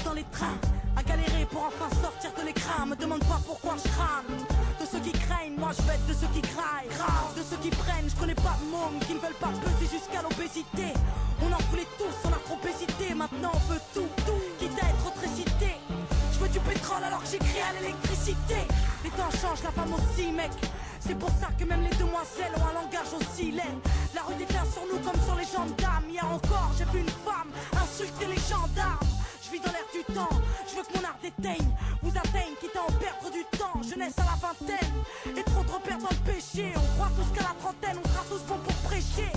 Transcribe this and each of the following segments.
dans les trains, à galérer pour enfin sortir de l'écran. Me demande pas pourquoi je crame. De ceux qui craignent, moi je vais être de ceux qui craillent. De ceux qui prennent, je connais pas de mômes qui ne veulent pas peser jusqu'à l'obésité. On en voulait tous, on a trop hésité. Maintenant on veut tout, quitte à être récité. Je veux du pétrole alors que j'écris à l'électricité. Les temps changent, la femme aussi mec. C'est pour ça que même les demoiselles ont un langage aussi laid. La rue déteint sur nous comme sur les gendarmes. Hier encore j'ai vu une femme insulter les gendarmes. Je vis dans l'air du temps, je veux que mon art déteigne, vous atteigne, quitte à en perdre du temps. Jeunesse à la vingtaine, et trop de repères dans le péché. On croit tous qu'à la trentaine, on sera tous bons pour prêcher.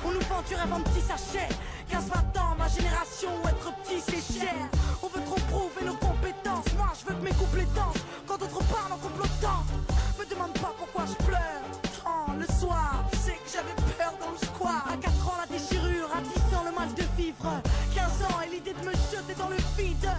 On nous vend du rêve en petits sachets. 15-20 ans, ma génération, être petit c'est cher. On veut trop prouver nos compétences. Moi je veux que mes couplets dansent, quand d'autres parlent en complotant. Me demande pas pourquoi je pleure. Oh, le soir, je sais que j'avais peur dans le square. À 4 ans la déchirure, à 10 ans le mal de vivre. 15 ans et l'idée de me jeter dans le vide.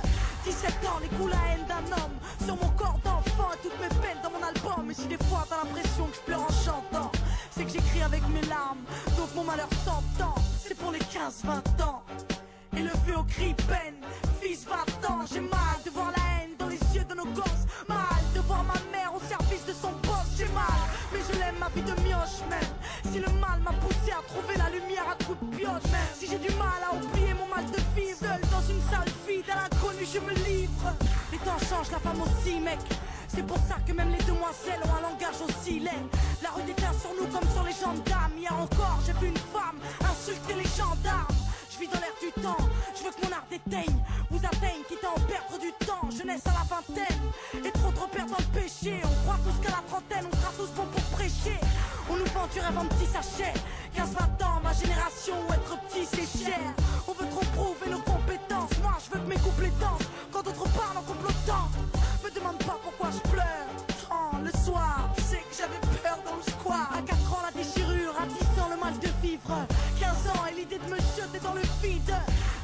17 ans, les coups, la haine d'un homme sur mon corps d'enfant et toutes mes peines dans mon album. Et si des fois t'as l'impression que je pleure en chantant, c'est que j'écris avec mes larmes, donc mon malheur s'entend. C'est pour les 15-20 ans, élevé au cri peine. Fils 20 ans, j'ai mal de voir la haine dans les yeux de nos gosses. Mal de voir ma mère au service de son boss. J'ai mal, mais je l'aime ma vie de mioche même. Si le mal m'a poussé à trouver la lumière à coups de pioche, même si j'ai du mal à oublier mon mal de vivre seul dans une salle vide à l'inconnu je me livre. Les temps changent, la femme aussi mec. C'est pour ça que même les demoiselles ont un langage aussi laid. La rue déteint sur nous comme sur les gendarmes. Hier encore j'ai vu une femme insulter les gendarmes. Je vis dans l'air du temps, je veux que mon art déteigne, vous atteigne, quitte à en perdre du temps. Jeunesse à la vingtaine, et trop de repères dans le péché. On croit tous qu'à la trentaine, on sera tous bons pour prêcher. On nous vend du rêve en petits sachets. 15-20 ans, ma génération, être petit c'est cher. On veut trop prouver nos compétences. Moi je veux que mes couplets dansent, quand d'autres parlent en complotant. Me demande pas pourquoi je pleure. Oh, le soir, je sais que j'avais peur dans le square. À 4 ans la déchirure, à 10 ans le mal de vivre. 15 ans et l'idée de me jeter dans le vide.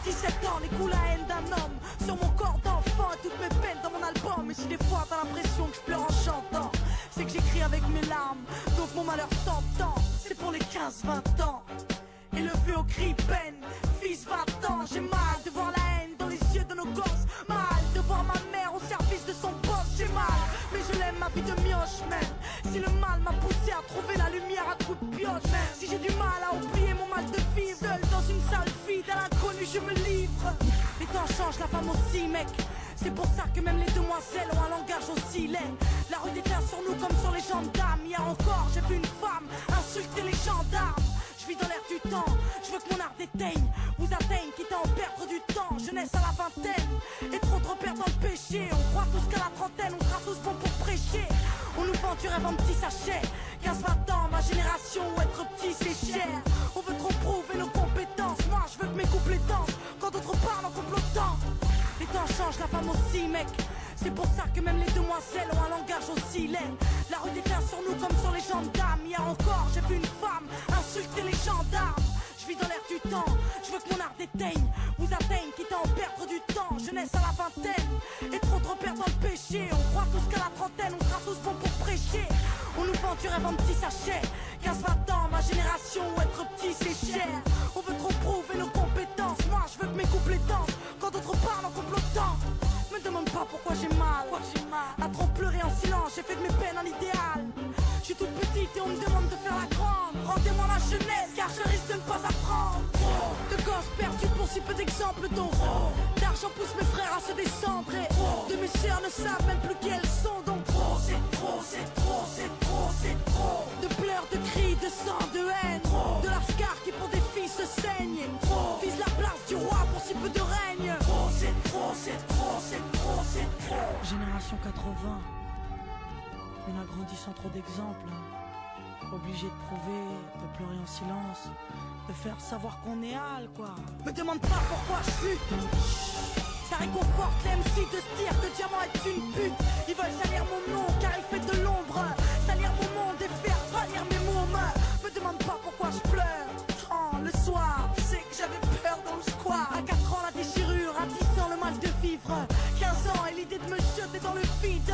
17 ans, les coups, la haine d'un homme sur mon corps d'enfant et toutes mes peines dans mon album. Et si des fois t'as l'impression que je pleure en chantant, c'est que j'écris avec mes larmes, donc mon malheur s'entend. C'est pour les 15-20 ans, élevé au cri peine. Fils 20 ans, j'ai mal de voir la haine dans les yeux de nos gosses. Mal de voir ma mère au service de son boss. J'ai mal, mais je l'aime ma vie de mioche même. Si le mal m'a poussé à trouver la lumière à coups de pioche, même si j'ai du mal à oublier mon mal de vivre seul dans une salle vide à l'inconnu je me livre. Les temps changent, la femme aussi mec. C'est pour ça que même les demoiselles ont un langage aussi laid. La rue déteint sur nous comme sur les gendarmes. Hier encore j'ai vu une femme insulter les gendarmes. Je vis dans l'air du temps, je veux que mon art déteigne, vous atteigne, quitte à en perdre du temps. Jeunesse à la vingtaine, et trop de repères dans le péché. On croit tous qu'à la trentaine, on sera tous bons pour prêcher. On nous vend du rêve en petits sachets. 15-20 ans, ma génération, être petit c'est cher. On veut trop prouver nos compétences. Moi je veux que mes couplets dansent, quand d'autres parlent en complotant. Les temps changent, la femme aussi mec. C'est pour ça que même les demoiselles ont un langage aussi laid. La rue déteint sur nous comme sur les gendarmes. Hier encore j'ai vu une femme insulter les gendarmes. Je vis dans l'air du temps, je veux que mon art déteigne, vous atteigne, quitte à en perdre du temps. Jeunesse à la vingtaine, et trop de repères dans le péché. On croit tous qu'à la trentaine, on sera tous bons pour prêcher. On nous vend du rêve en petits sachets. 15-20 ans, ma génération, être petit c'est cher. On veut trop prouver nos compétences. Moi je veux que mes couplets dansent, quand d'autres parlent en complotant. Me demande pas pourquoi j'ai mal. À trop pleurer en silence, j'ai fait de mes peines un idéal. Je suis toute petite et on me demande de faire la grande. Rendez-moi ma jeunesse car je risque de ne pas apprendre. De gosses perdus pour si peu d'exemples dont d'argent pousse mes frères à se descendre. Et de mes sœurs ne savent même plus qui elles sont. Donc trop, c'est trop, c'est trop, c'est trop, c'est trop. De pleurs, de cris, de sang, de haine. De lascar qui pour des filles se saignent. Vise la place du roi pour si peu de règne. C'est trop, c'est trop, c'est trop, c'est trop. Génération 80, on a grandi sans trop d'exemples. Obligé de prouver, de pleurer en silence, de faire savoir qu'on est hal quoi. Me demande pas pourquoi je chute. Ça réconforte les MC de se dire que Diamant est une pute. Ils veulent salir mon nom car il fait de l'ombre. Salir mon monde et faire pâlir mes mômes. Me demande pas pourquoi je pleure. Oh, le soir, je sais que j'avais peur dans le square. À 4 ans la déchirure, à 10 ans le mal de vivre. 15 ans et l'idée de me jeter dans le vide.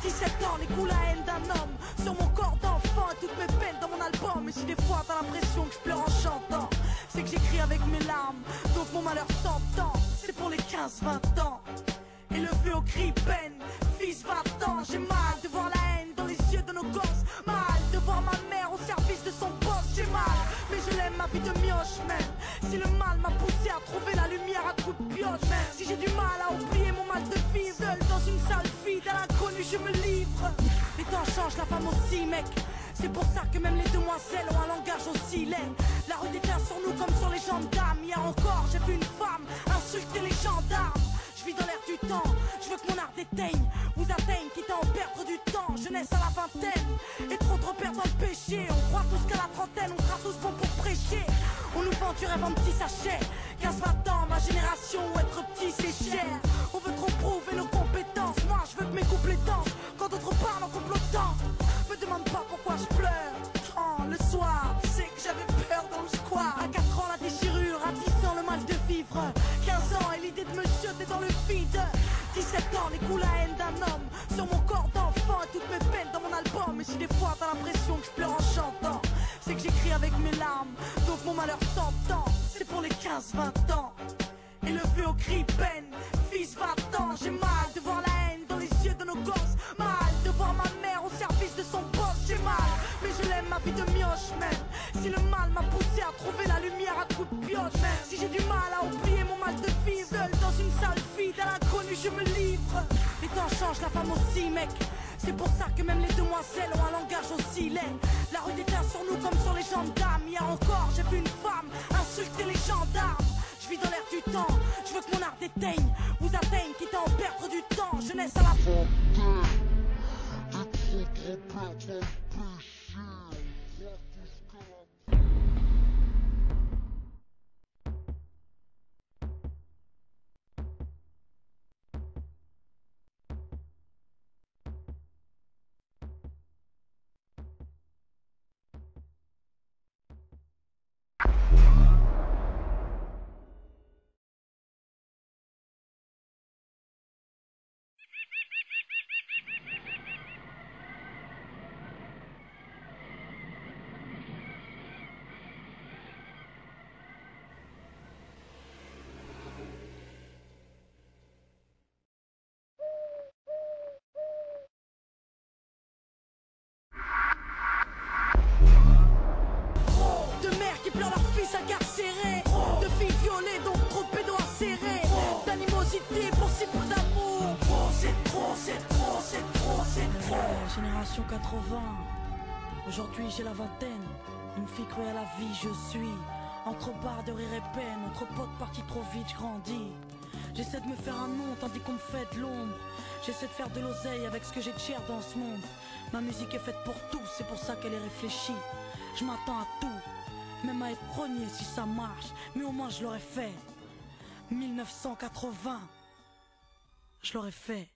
17 ans, les coups, la haine d'un homme sur mon corps d'enfant et toutes mes peines dans mon album. Et si des fois t'as l'impression que je pleure en chantant, c'est que j'écris avec mes larmes, donc mon malheur s'entend. C'est pour les 15-20 ans. élevé au cri peine. Fils 20 ans, j'ai mal de voir la haine dans les yeux de nos gosses. Mal de voir ma mère au service de son boss. J'ai mal, mais je l'aime ma vie de mioche même. Si le mal m'a poussé à trouver la lumière à coups de pioche, même si j'ai du mal à oublier mon mal de vivre seul dans une salle vide à l'inconnu je me livre. Les temps changent, la femme aussi mec. C'est pour ça que même les demoiselles ont un langage aussi laid. La rue déteint sur nous comme sur les gendarmes. Hier encore j'ai vu une femme insulter les gendarmes. Je vis dans l'air du temps, je veux que mon art déteigne, vous atteigne, quitte à en perdre du temps. Jeunesse à la vingtaine, et trop perdre dans le péché. On croit tous qu'à la trentaine, on sera tous bons pour prêcher. On nous vend du rêve en petits sachets. 15-20 ans, ma génération, être petit c'est cher. On veut trop prouver nos compétences, moi je veux que mes couplets dansent. Quand d'autres parlent en complotant, me demande pas pourquoi je pleure. Oh, le soir, c'est que j'avais peur dans le square. À 4 ans la déchirure, à 10 ans le mal de vivre. 15 ans et l'idée de me jeter dans le vide. 17 ans, les coups la haine d'un homme sur mon corps d'enfant et toutes mes peines dans mon album. Et si des fois t'as l'impression que je pleure en chantant, c'est que j'écris avec mes larmes, donc mon malheur s'entend. C'est pour les 15-20 ans, élevé au cri peine. Fils 20 ans, j'ai mal de voir la haine dans les yeux de nos gosses. Mal de voir ma mère au service de son boss. J'ai mal, mais je l'aime ma vie de mioche même. Si le mal m'a poussé à trouver la lumière à coups de pioche, même si j'ai du mal à oublier mon mal de vivre seul dans une salle vide à l'inconnu je me livre. Les temps changent, la femme aussi mec. C'est pour ça que même les demoiselles ont un langage aussi laid. La rue déteint sur nous comme sur les gendarmes. Hier encore j'ai vu une femme insulter les gendarmes. Je vis dans l'air du temps, je veux que mon art déteigne, vous atteigne, quitte à en perdre du temps. Jeunesse à la qui pleurent leur fils incarcéré, de filles violées, donc trop de pédos insérés, d'animosité pour si peu d'amour. C'est trop, c'est trop, c'est trop, c'est trop. Génération 80, aujourd'hui j'ai la vingtaine, une fille cruelle à la vie je suis. Entre barres de rire et peine, entre potes partis trop vite, je grandis. J'essaie de me faire un nom tandis qu'on me fait de l'ombre. J'essaie de faire de l'oseille avec ce que j'ai de cher dans ce monde. Ma musique est faite pour tous, c'est pour ça qu'elle est réfléchie. Je m'attends à tout, même à être premier si ça marche, mais au moins je l'aurais fait. 1980, je l'aurais fait.